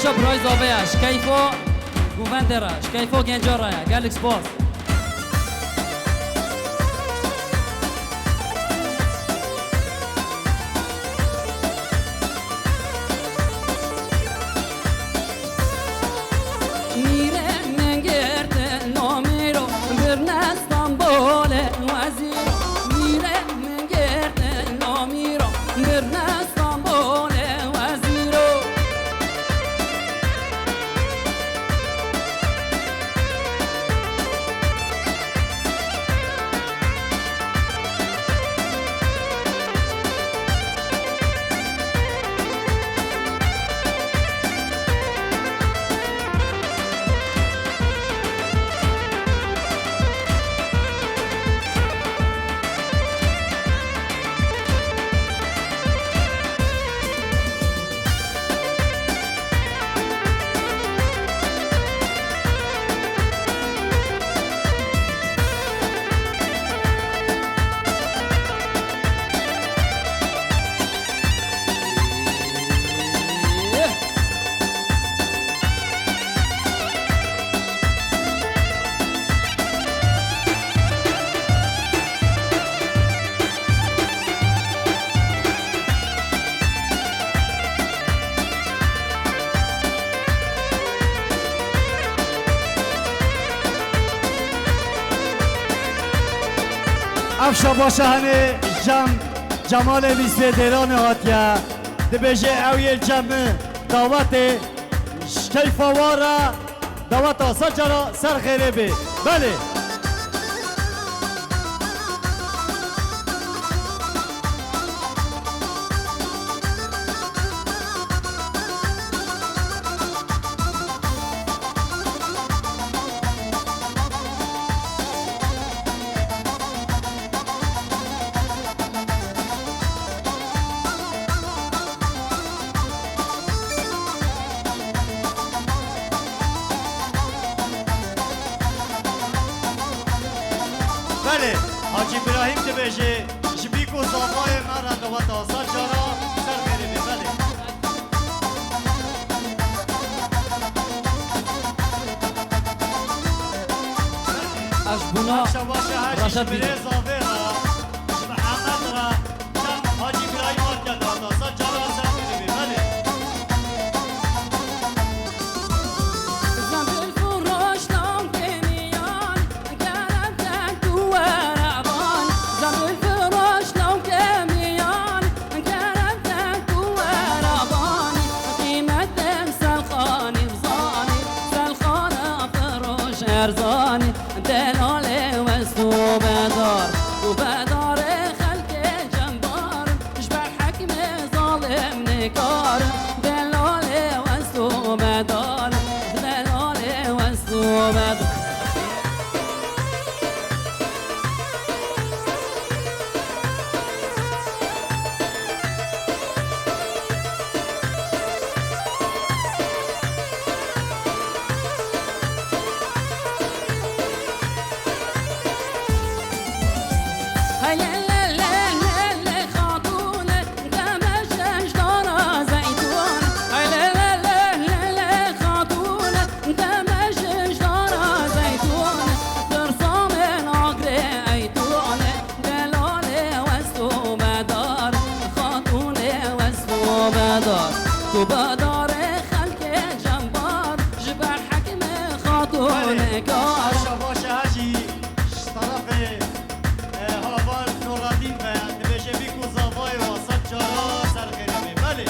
افشا برای زاویش کیفو گووندرش کیفو گنجاره گلک سپاس افشا باشه هنه جمال بیسته دیران هاتیا دبیجه اوی جمع دعوت کیفوارا دعوت آسا جرا سر خیره بی بله بله حاجی ابراهیم دبیجه جبیکو زاوای مرا دوات آسا جارا سر خیره بی بله اشبونا افشا باشه هشی راشد بره زاوه را محمد را جم حاجی ابراهیم هاتیا دوات آسا جارا سر خیره بی بله ارزاني دلالي وسو بدار وبدار خلق جنبار اشبع حكم ظالم نكار دلالي وسو بدار دلالي وسو بدار تو بدار خلق جنبار جبر حکم خاتون کار باشه هجی طرف هاوال نورالدین و دبیجه بیکو زاوای واسط جارا سر خیره بی بله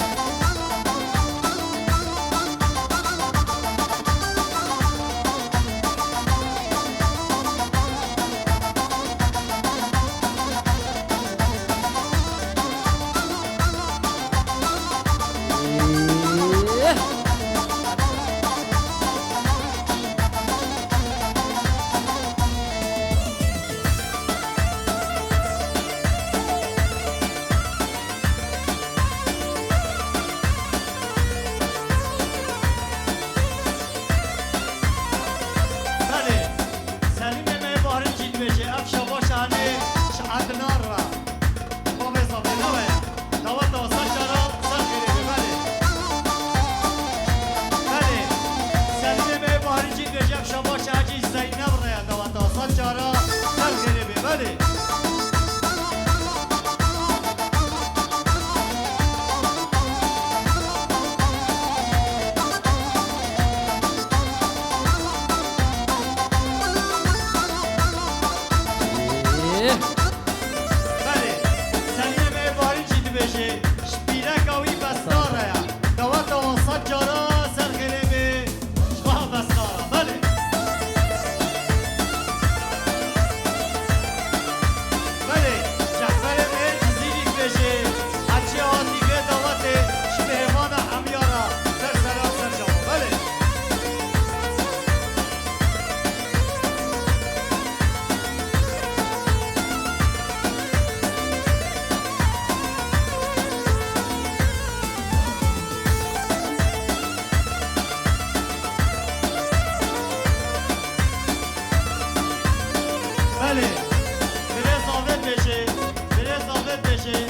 بشه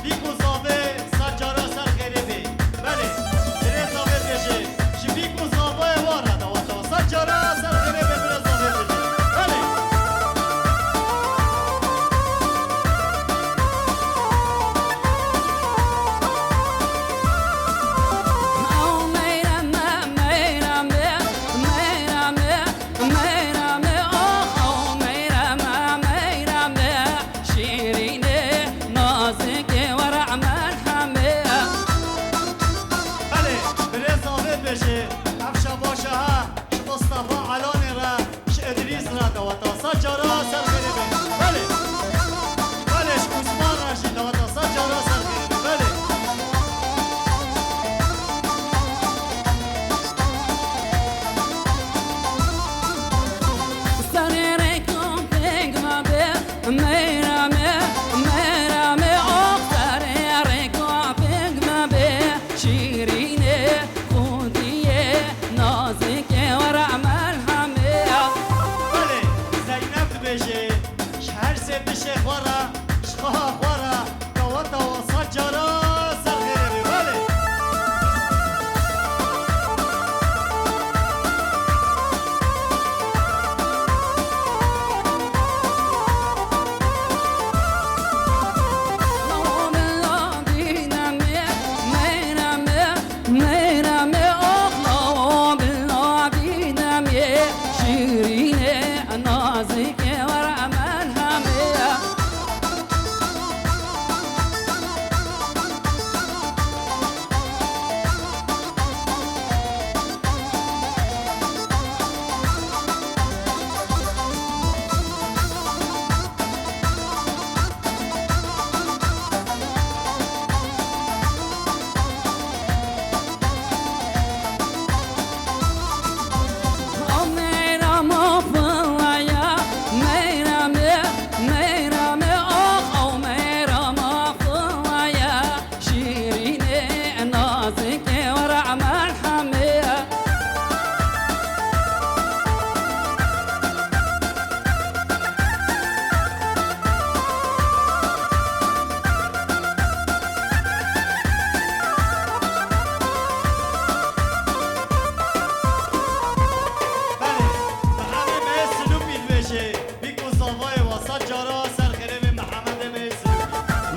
بیکو زاوه سر جارا سر خیره بی بله بره زاوه بشه شی بیکو زاوه واره دوتا سر جارا سر خیره بی بره زاوه بشه بله بشه افشا باشه ها مصطفى علاني را ش ادریس را دوتا سجارا سر خیره بی بله بله ش عثمان راشی دوتا سجارا سر خیره بی بله بشه خورا شخوها خورا دوتا و سجارا سر خیره بی بله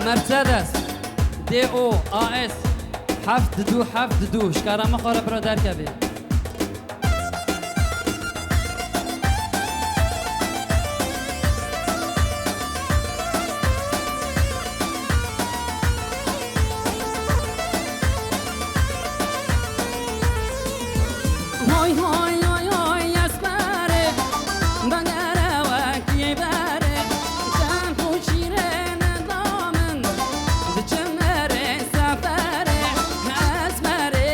مرسدس دی او آس 7272 شکارا مخوره برادر کبی هاي هاي هاي هاي اسباره بنگره وکی بره کم پوچیرن دامن دچمره سفره اسمره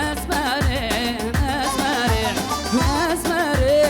اسمره اسمره اسمره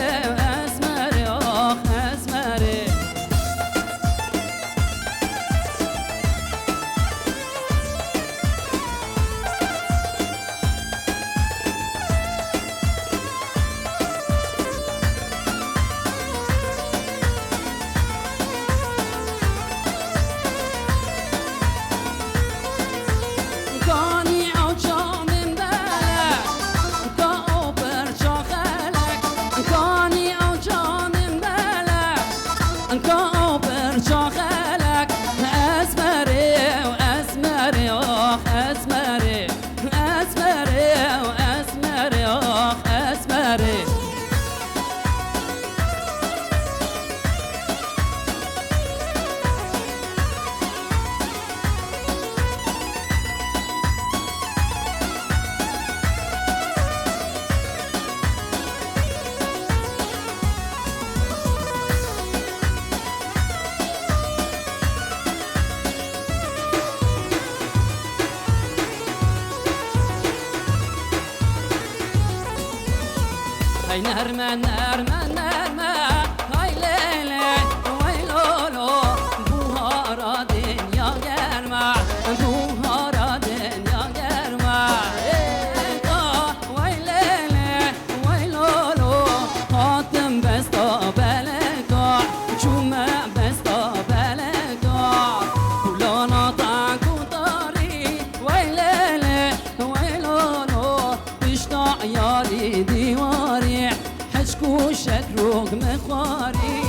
اسمره آخ اسمره هاي نرمى نرمى نرمى هاي ليلي ويلولو بوهارا دنيا گرما بوهارا دنيا گرما وای لیلی ویلولو خاتم بستا بلگا چومه بستا بلگا کلا شکروک مخواری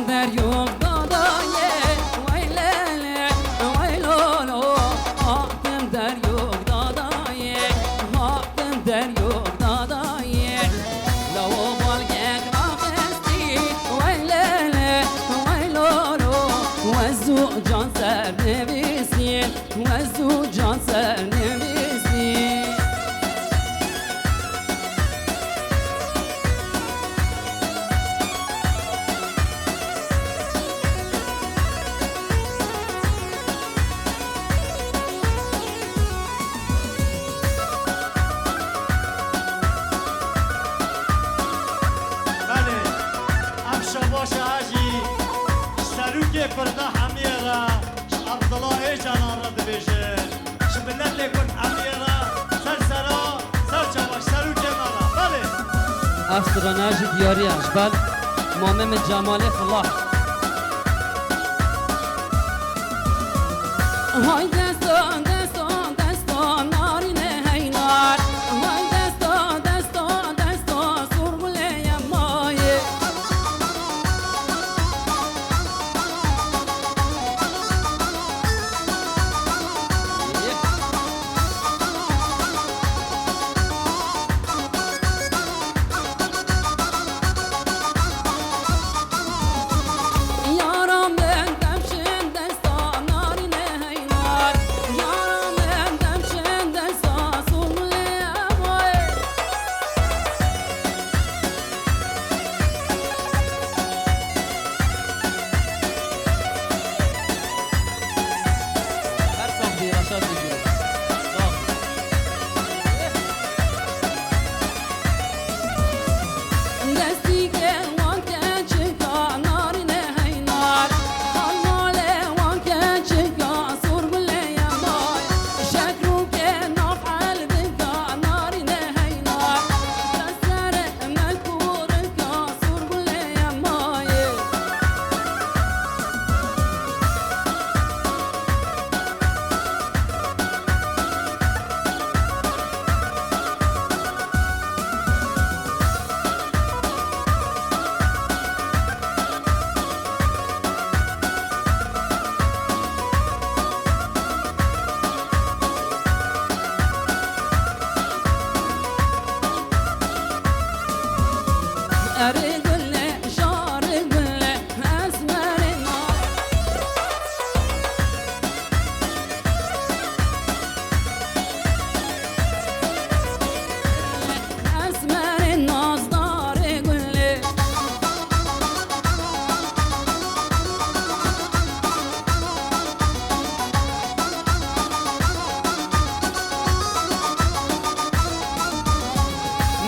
در یوم دادایه ویلله ویلولو آتم در یوم دادایه آتم در یوم دادایه لو بالگک راقستی ویلله ویلولو وزو جان سر نویسی وزو جان سر نویسی فردا حميرة عبد الله ايش انا رد بيجي شبلت لي كنت حميرة سرسرة سرچواش سرو كمرة بله افسراناج دیاری اشبال مامم جمال فلاح های دستان دستان دستان نارینه هینار های دستان دستان دستان سرگله یمایه یارم بندم شن دستان نارینه هینار یارم بندم شن دستان سرگله یمایه هر ساخت دیراشات بگیره دستی که وانکه چکا نارینه هینار خالماله وانکه چکا سرگله یمای شکرو که نافعل بکا نارینه هینار دستر مکور کا سرگله یمای اره گله شار گله اسمر نار اسمر نازدار گله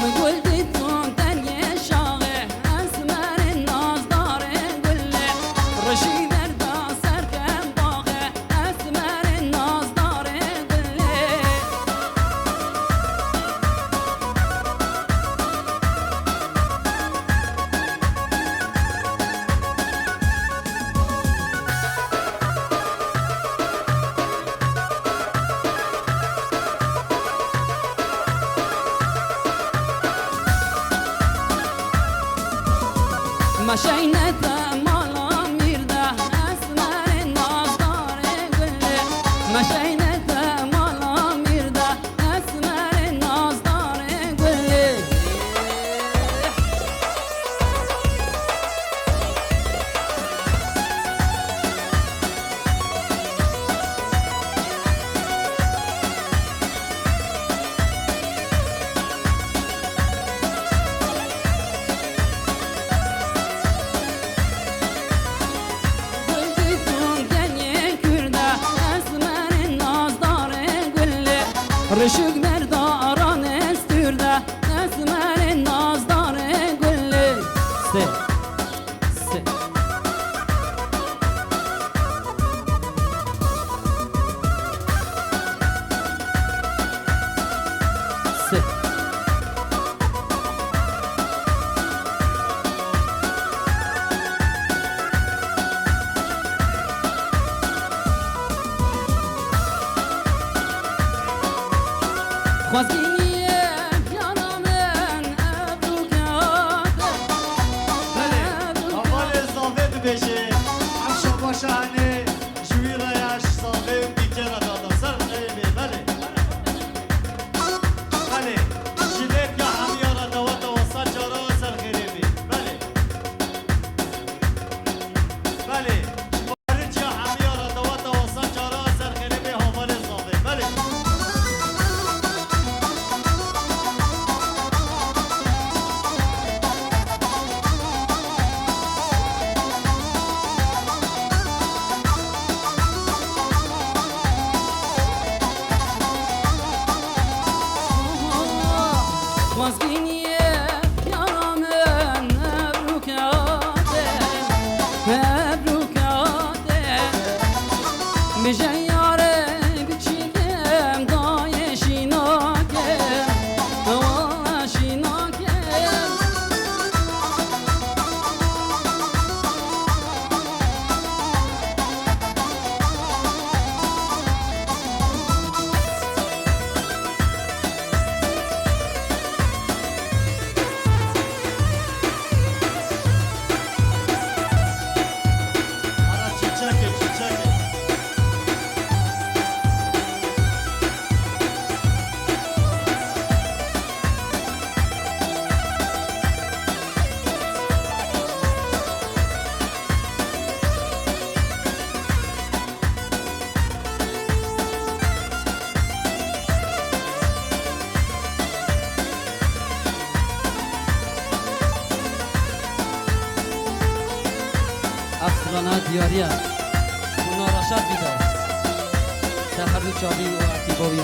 مگل دیتون تنیه شاغه اسمر نازدار گله رشی در دا سرکم باغه اسمر نازدار گله مشینت مالا میرده اسمر نازدار گله مشینت مالا میرده اسمر نازدار گله رشک مرداران استورده اسمر نازدار گله خوازگینیه یارا من ابروکاته اول زاوه ببشه افشا باشانه جوی رایش زاوه بیجه را دادا سر خیلی بله بله جیلیت یا همیارا دوات و سجارا سر خیلی بله بله بارج یا همیارا دوات و سجارا سر خیلی حوال زاوه بله خوازگینیه یارا من ابروکاته بجه یاره بچیدم دای شیناکه والله شیناکه Ara çiçek çiçek افسرانه دیاریه اونا راشد بیدار سفر دو چابی و اعتیباویه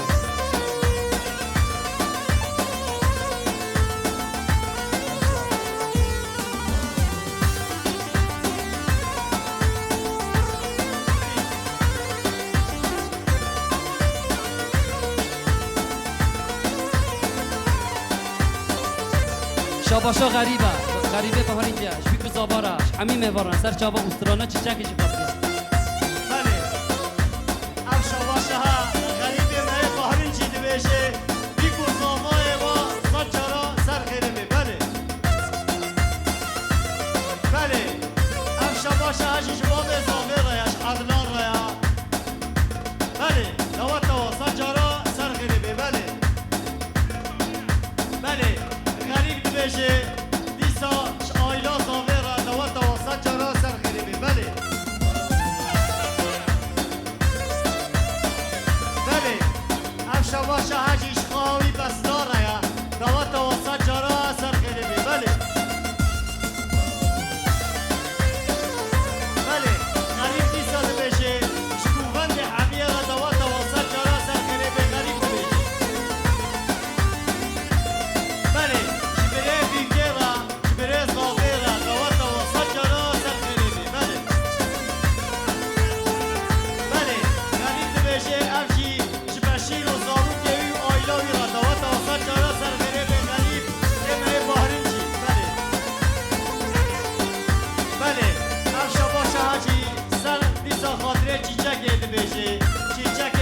شاباشا غریبه به هر اینجا شبیکو زابارش همین میوارن سر چابا استرانه چیچکش بسیه بله افشا باشه ها غریبی مه بحرین چیدی بشه بیکو زامای با سجارا سر خیلی بله بله افشا باشه ها شباب زامه رایش عدلان رایا بله دوات و سجارا سر خیلی بله بله غریب دی بشه دیسا آیلا زامه را دوات و سجارا سر خیلی بله بله افشا باشه حجیش خواهی بس داره یا دوات و سجارا سر خیلی بله بله غریب دیسا دی بشه شکوفند حمیه را دوات و سجارا سر خیلی غریب دی بشه بله جبره بیگه را جبره زاوه را دوات و سجارا سر خیلی بله بله غریب دی بشه افشی شبشیر و زارو گوی و آیلاوی را دوات و سجارا سر خیلی غریب یمه بحرین چی بله بله افشا باشه حاجی سر دیسا خاطره چیچک دی بشه چیچک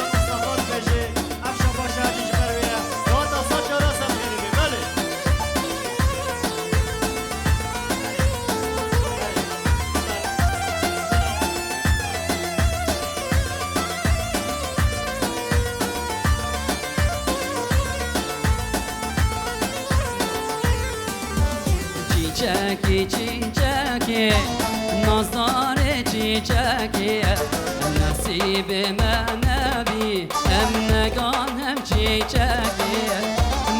مصطفى دی بشه افشا باشه حاجی جبرویه دوات و سجارا سر خیلی بله چیچکی نازدار چیچکی نصیب من نبی هم نگان هم چیچکی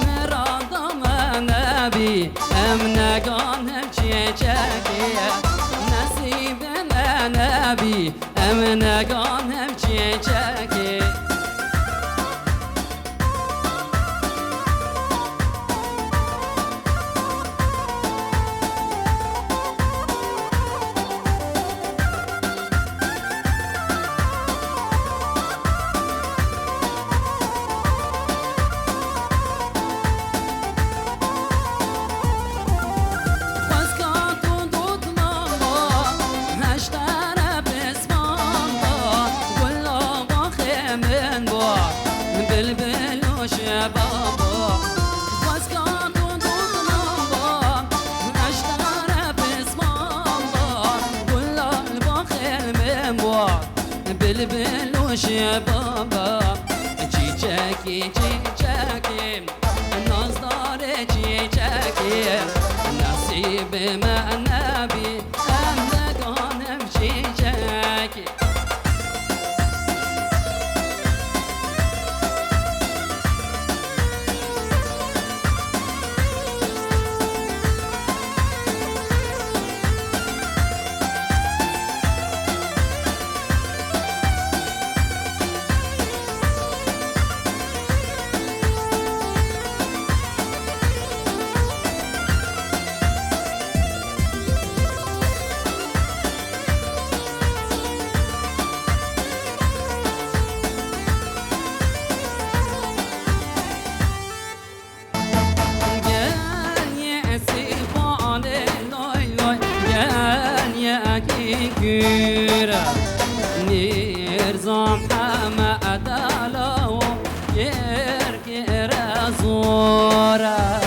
مرادا من نبی هم نگان هم چیچکی نصیب من نبی هم نگان هم چیچکی بلبل بابا چیچکی چیچکی نازدار چیچکی نصیب من نبی ام نگانم چیچکی Güra Nirzam Hamad Alawo Yer Kera Zora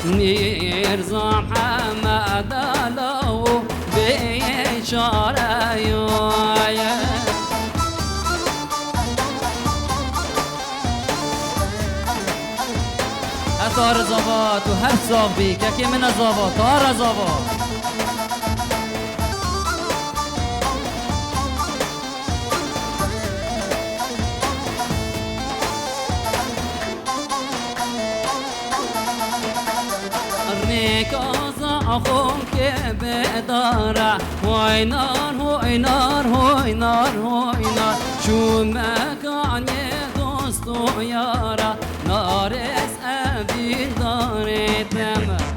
Nirzam Hamad Alawo بیچاره یویه هر زاوا تو هر ساق بی که من زاوا تار زاوا آخون که بداره وای نار وای نار وای نار وای نار چون مکان دوست و یاره نارس ابی داره دمه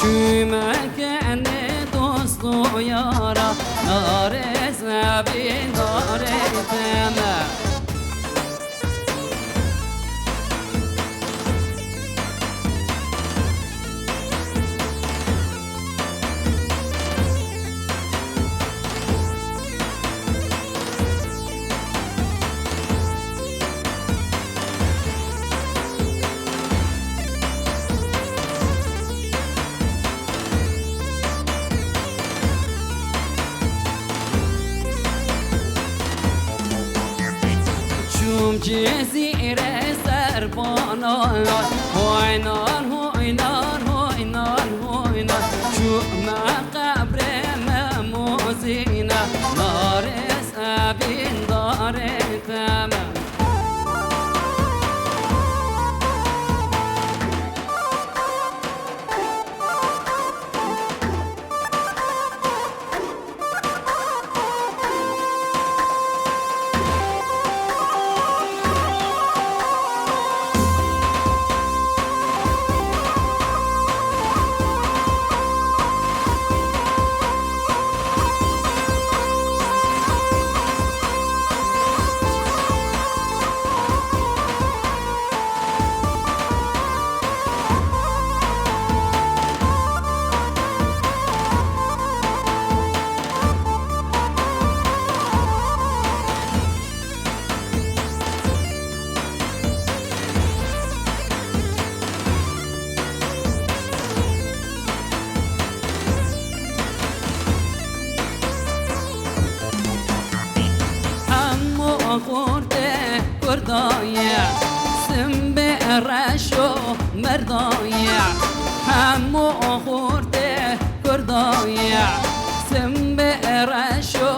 Çümeken dostu yara Naresne bin nareteme جزیره سربانان هوینار هوینار هوینار هوینار چوم قبر مموزینه نارس ابین داره تمام خورده کردایه سم به رشو مردایه همو خورده کردایه سم به رشو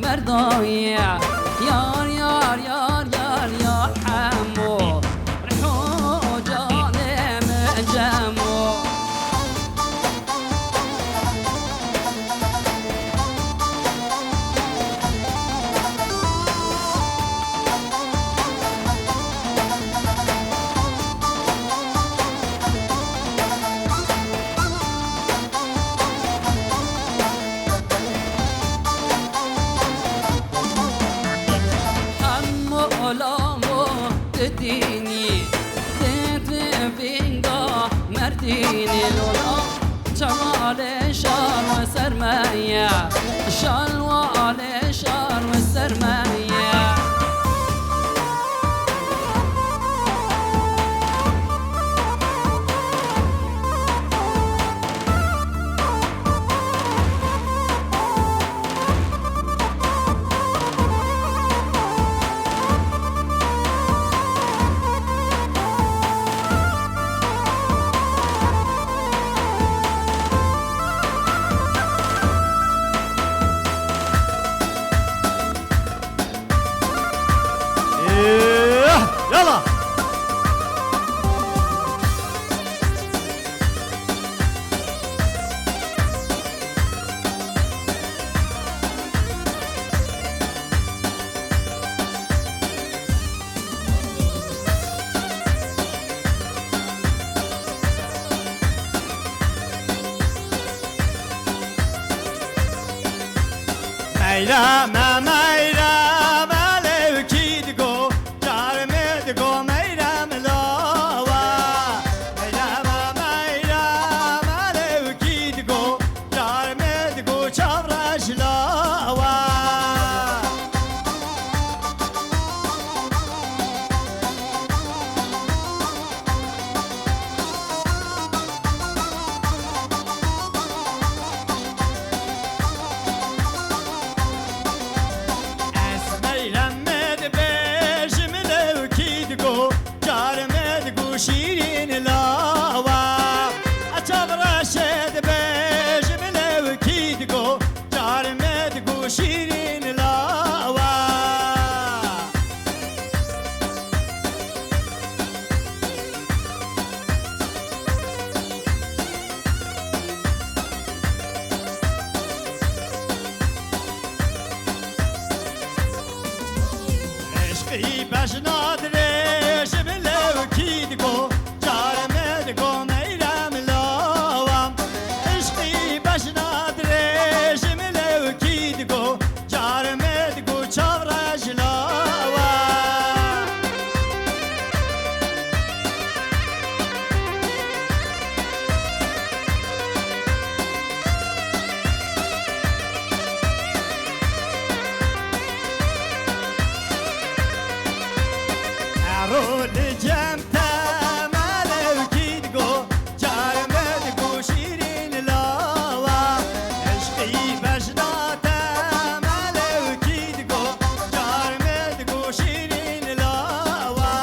مردایه یار یار یار یار یار همو رحو جانم جمو علامو تديني تتفينغا مرديني لولا جمال شار وسرمايا شالوال شار وسرمايا يلا ميلا ما ميلا ما لو كيدكو جار مدكو ميلا ملاوا ميلا ما ميلا ما لو كيدكو جار مدكو شابراش لاوا شيرين لاوا أتاب راشد بيج ملو كيدكو جار مدكو شيرين لاوا عشقي باش نادريش ملو كيدكو جار مدكو ميرام لاوام عشقي باش نادريش ملو كيدكو جار مدكو چاوراج لاوام عرود جمتا مالو كيدكو جار مدكو شيرين لاوا عشقي بجناتا مالو كيدكو جار مدكو شيرين لاوا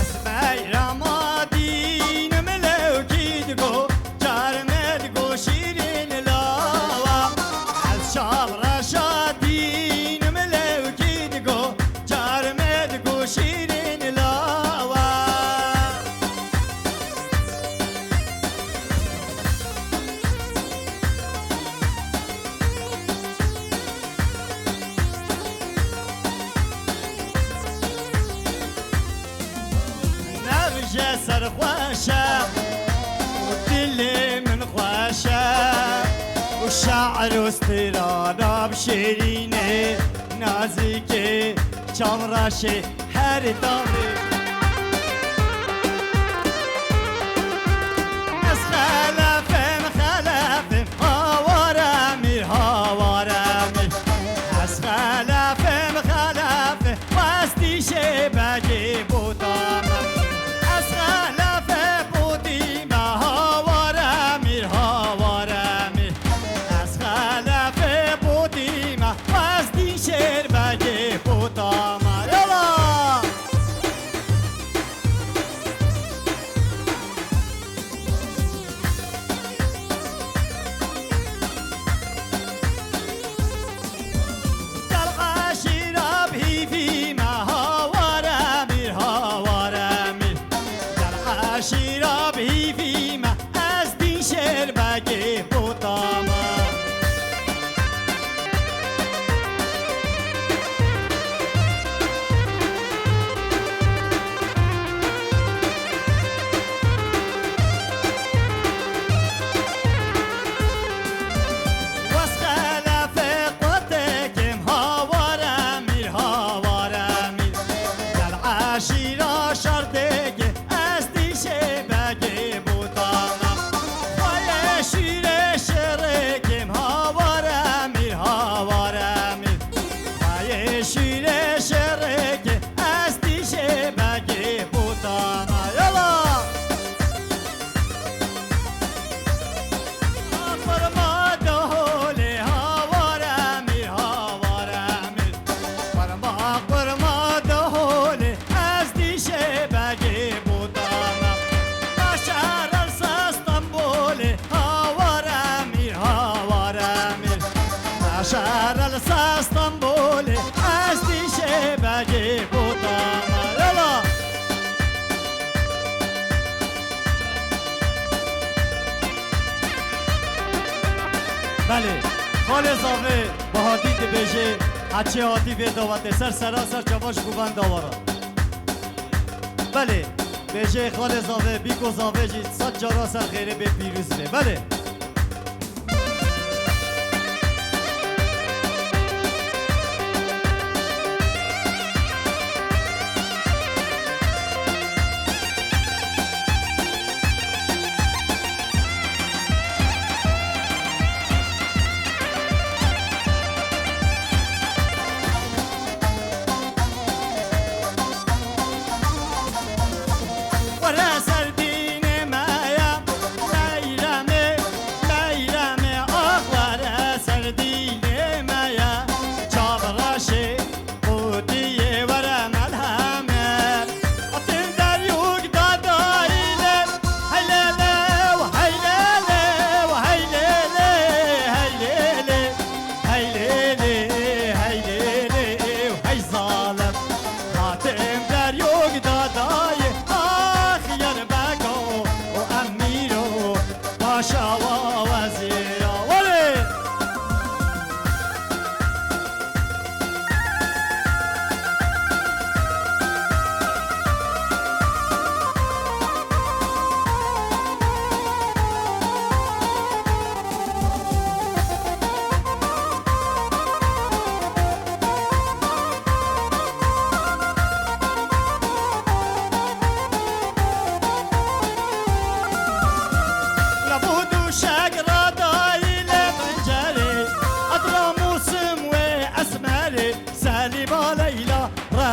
اسمعي رمادين ملو كيدكو جار مدكو شيرين لاوا الشاب رشادين ملو كيدكو جار مدكو شيرين لاوا نرجع سرخواشة والدل من خواشة والشعر واسترادة بشيريني نازیکی چامراشی هر دامی از خلافم هاوارمی هاوارمی از خلافم وستیشه بگی بودم از خلاف بودیم هاوارمی هاوارمی از خلاف بودیم وستیشه بگی بودم یالا شیرا بیویم از دین شیر بگی بودم وز خلاف قطکم هاوارمی هاوارمی در عشیرا شردگی بگی بودم وای شیر شرکم هاوارمی هاوارمی وای شیر شرک از دیشه بگی بودم یالا فرما دهولی هاوارمی هاوارمی فرما دهولی از دیشه بگی بودم شهر الاسطنبول از دیشه بگی بودم یالا بله خال اضافه با حدید بشه هچه حادی به دعوت سر سراسر چواش گوبند داورا بله بشه خال اضافه بی گذافه جید صد جارا سر خیره به پیروز به بله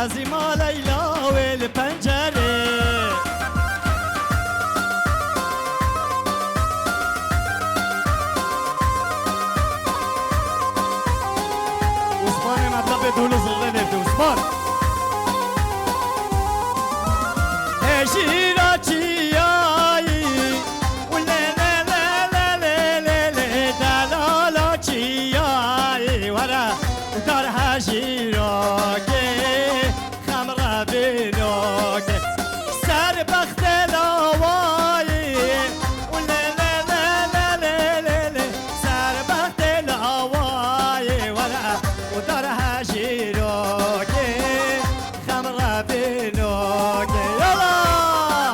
رازي ما ليلى والبنجرة عثمان مطلب دول صغير نفته عثمان هشيرا چياي ولا لا لا لا لا لا لا دلالا چياي ورا دار هشيرا بینوک سر بخت لاوایی ولا لا لا لا لا لا لا سر بخت لاوایی ولا ودار هشیروک خمر بینوک یالا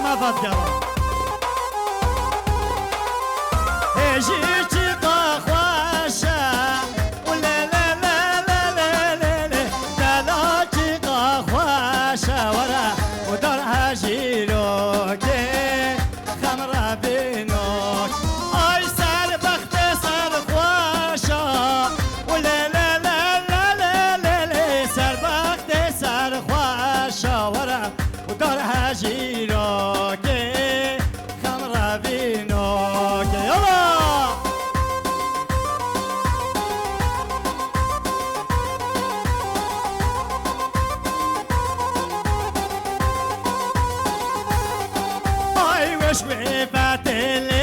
مفت گرم هجی چی قا خوشه و لی لی لی لی لی لی دلا چی قا خوشه ورا و در هجی رو که خمر بینوک آی سر بخت سر خوشه و لی لی لی لی لی لی سر بخت سر خوشه ورا و در هجی رو که خمر بینوک یالا وش بفتل